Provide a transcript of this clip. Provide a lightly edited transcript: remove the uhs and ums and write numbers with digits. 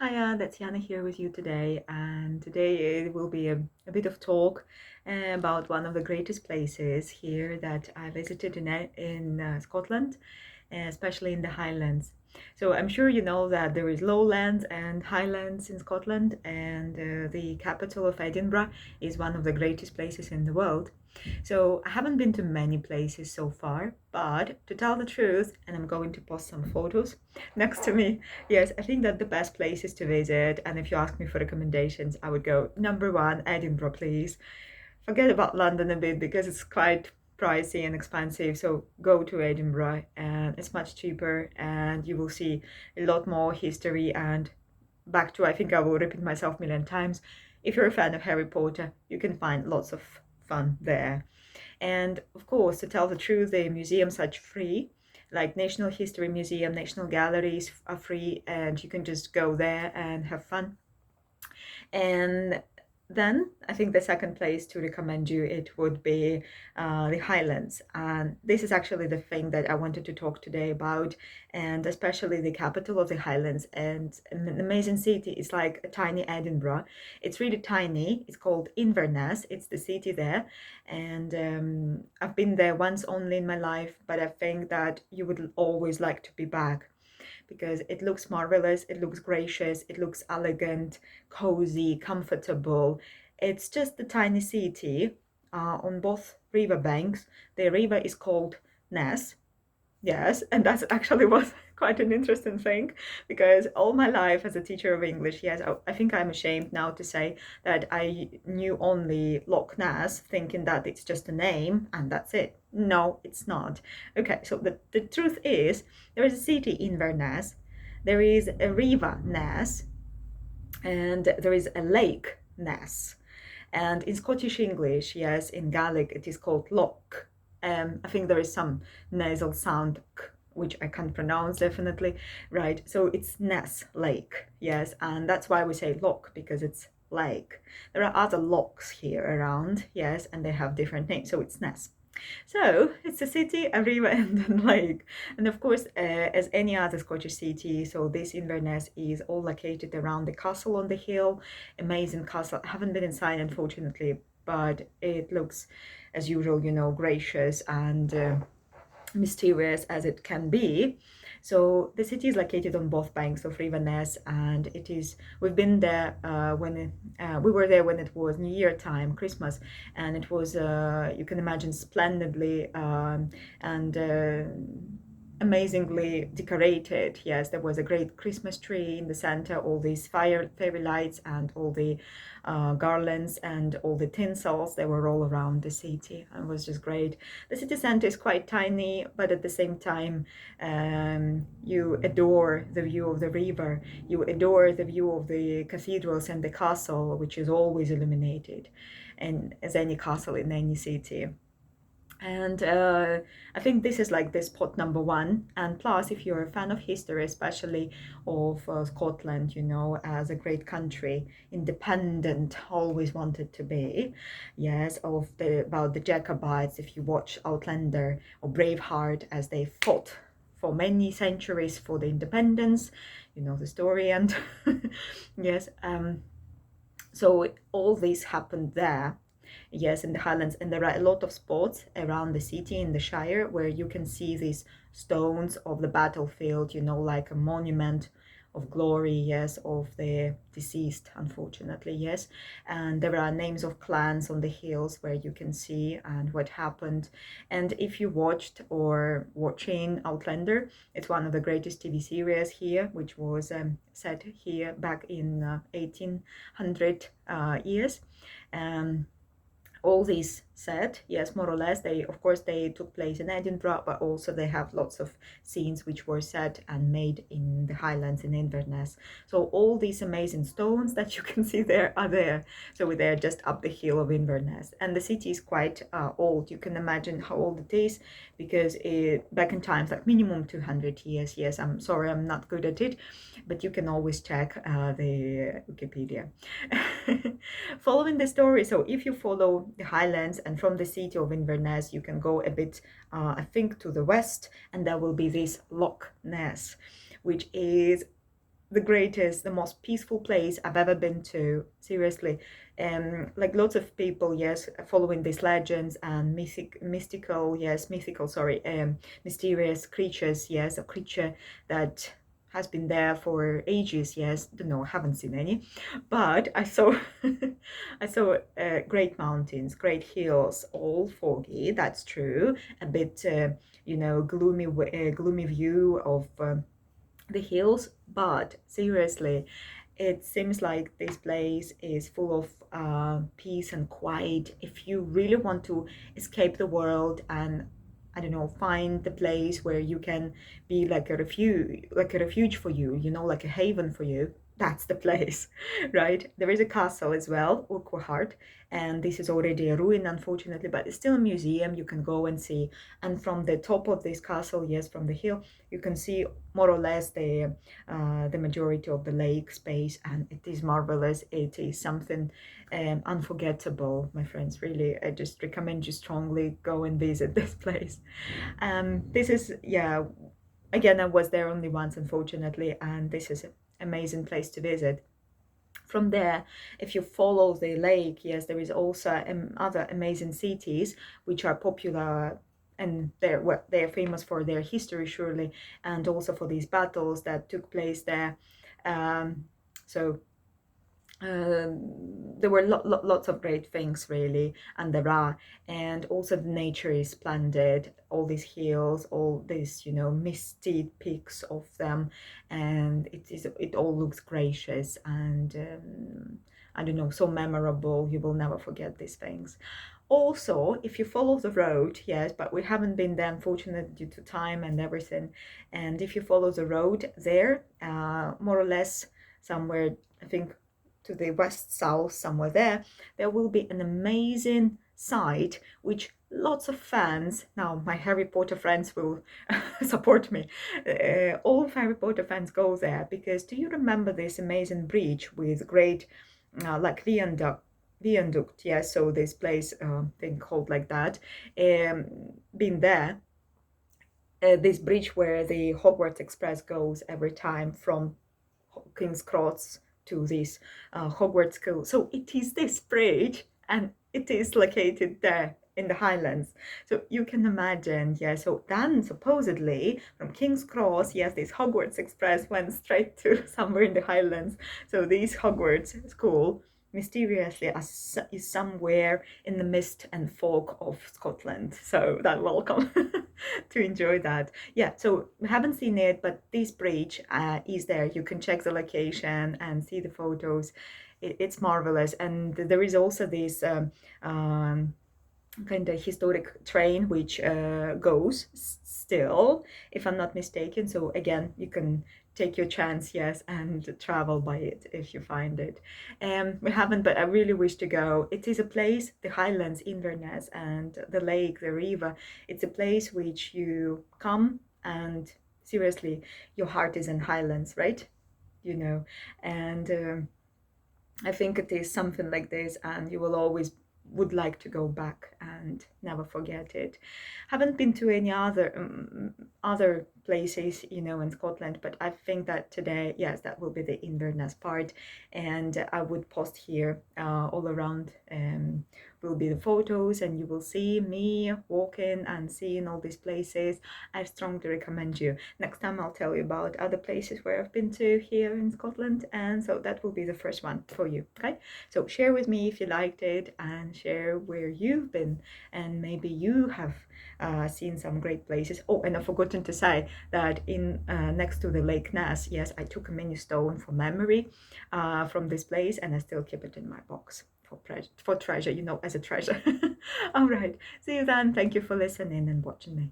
Hiya, that's Yana here with you today, and today it will be a bit of talk about one of the greatest places here that I visited in Scotland, especially in the Highlands. So I'm sure you know that there is lowlands and highlands in Scotland, and the capital of Edinburgh is one of the greatest places in the world. So I haven't been to many places so far, but to tell the truth, and I'm going to post some photos next to me. Yes, I think that the best places to visit, and if you ask me for recommendations, I would go number one, Edinburgh, please. Forget about London a bit because it's quite pricey and expensive. So go to Edinburgh, and it's much cheaper, and you will see a lot more history. And back to, I think I will repeat myself a million times. If you're a fan of Harry Potter, you can find lots of fun there. And of course, to tell the truth, the museums are free. Like National History Museum, National Galleries are free, and you can just go there and have fun. And then I think the second place to recommend you it would be the Highlands, and this is actually the thing that I wanted to talk today about, and especially the capital of the Highlands and an amazing city. It's like a tiny Edinburgh. It's really tiny. It's called Inverness. It's the city there, and I've been there once only in my life, but I think that you would always like to be back because it looks marvelous, it looks gracious, it looks elegant, cozy, comfortable. It's just a tiny city on both river banks. The river is called Ness. Yes, and that's actually was quite an interesting thing because all my life as a teacher of English, yes, I think I'm ashamed now to say that I knew only Loch Ness, thinking that it's just a name and that's it. No, it's not. Okay, so the truth is there is a city in Inverness, there is a river Ness, and there is a lake Ness. And in Scottish English, yes, in Gaelic, it is called Loch. I think there is some nasal sound, which I can't pronounce definitely, right? So it's Ness Lake, yes, and that's why we say Loch because it's lake. There are other lochs here around, yes, and they have different names, so it's Ness. So it's a city, a river, and a lake. And of course, as any other Scottish city, so this Inverness is all located around the castle on the hill. Amazing castle. I haven't been inside, unfortunately, but it looks, as usual, gracious and mysterious as it can be. So the city is located on both banks of River Ness, and it is. We've been there when we were there when it was New Year time, Christmas, and it was you can imagine splendidly and amazingly decorated. Yes, there was a great Christmas tree in the center, all these fairy lights, and all the garlands and all the tinsels. They were all around the city, and it was just great. The city center is quite tiny, but at the same time, you adore the view of the river. You adore the view of the cathedrals and the castle, which is always illuminated, and as any castle in any city. And I think this is like the spot number one. And plus, if you're a fan of history, especially of Scotland, as a great country, independent, always wanted to be, yes, about the Jacobites, if you watch Outlander or Braveheart, as they fought for many centuries for the independence, you know the story, and yes, so all this happened there. Yes, in the Highlands, and there are a lot of spots around the city in the Shire where you can see these stones of the battlefield, like a monument of glory, yes, of the deceased, unfortunately, yes. And there are names of clans on the hills where you can see and what happened. And if you watched or watching Outlander, it's one of the greatest TV series here, which was set here back in 1800 years. All these set, yes, more or less, they of course they took place in Edinburgh, but also they have lots of scenes which were set and made in the Highlands in Inverness. So all these amazing stones that you can see there are there. So they're just up the hill of Inverness, and the city is quite old. You can imagine how old it is because back in times, like minimum 200 years. Yes, I'm sorry, I'm not good at it, but you can always check the Wikipedia. Following the story, so if you follow the Highlands and from the city of Inverness, you can go a bit, I think, to the west, and there will be this Loch Ness, which is the greatest, the most peaceful place I've ever been to. Seriously, like lots of people, yes, following these legends and mysterious creatures, yes, a creature that has been there for ages, yes. Don't know, haven't seen any, but I saw, I saw great mountains, great hills, all foggy. That's true. A bit, gloomy view of. The hills, but seriously, it seems like this place is full of peace and quiet. If you really want to escape the world and, I don't know, find the place where you can be like a refuge for you, like a haven for you, that's the place. Right? There is a castle as well, Urquhart, and this is already a ruin, unfortunately, but it's still a museum you can go and see. And from the top of this castle, yes, from the hill, you can see more or less the majority of the lake space, and it is marvelous. It is something unforgettable, my friends. Really, I just recommend you strongly go and visit this place. This is, yeah, again, I was there only once, unfortunately, and this is an amazing place to visit. From there, if you follow the lake, yes, there is also other amazing cities which are popular, and they're famous for their history, surely, and also for these battles that took place there. So there were lots of great things, really, and there are. And also the nature is splendid, all these hills, all these, misty peaks of them, and it all looks gracious and I don't know, so memorable. You will never forget these things. Also, if you follow the road, yes, but we haven't been there, unfortunately, due to time and everything. And if you follow the road there, more or less somewhere, I think, to the west south, somewhere there will be an amazing site which lots of fans, now my Harry Potter friends will support me, all Harry Potter fans go there, because do you remember this amazing bridge with great like viaduct, yeah, so this place thing called like that, been there, this bridge where the Hogwarts Express goes every time from King's Cross to this Hogwarts school. So it is this bridge, and it is located there in the Highlands. So you can imagine, yeah. So then supposedly from King's Cross, yes, this Hogwarts Express went straight to somewhere in the Highlands. So this Hogwarts school mysteriously is somewhere in the mist and fog of Scotland. So that welcome to enjoy that. Yeah, so we haven't seen it, but this bridge is there. You can check the location and see the photos. It's marvelous. And there is also this kind of historic train which goes still, if I'm not mistaken. So again, you can take your chance, yes, and travel by it if you find it. We haven't, but I really wish to go. It is a place, the Highlands, Inverness, and the lake, the river. It's a place which you come and seriously, your heart is in Highlands, right? And I think it is something like this, and you will always would like to go back and never forget it. Haven't been to any other places, in Scotland, but I think that today, yes, that will be the Inverness part, and I would post here all around. Will be the photos, and you will see me walking and seeing all these places. I strongly recommend you. Next time I'll tell you about other places where I've been to here in Scotland, and so that will be the first one for you. Okay, so share with me if you liked it, and share where you've been, and maybe you have seen some great places. Oh, and I've forgotten to say that in next to the Lake Ness, yes, I took a mini stone for memory from this place, and I still keep it in my box for treasure, as a treasure. All right, see you then. Thank you for listening and watching me.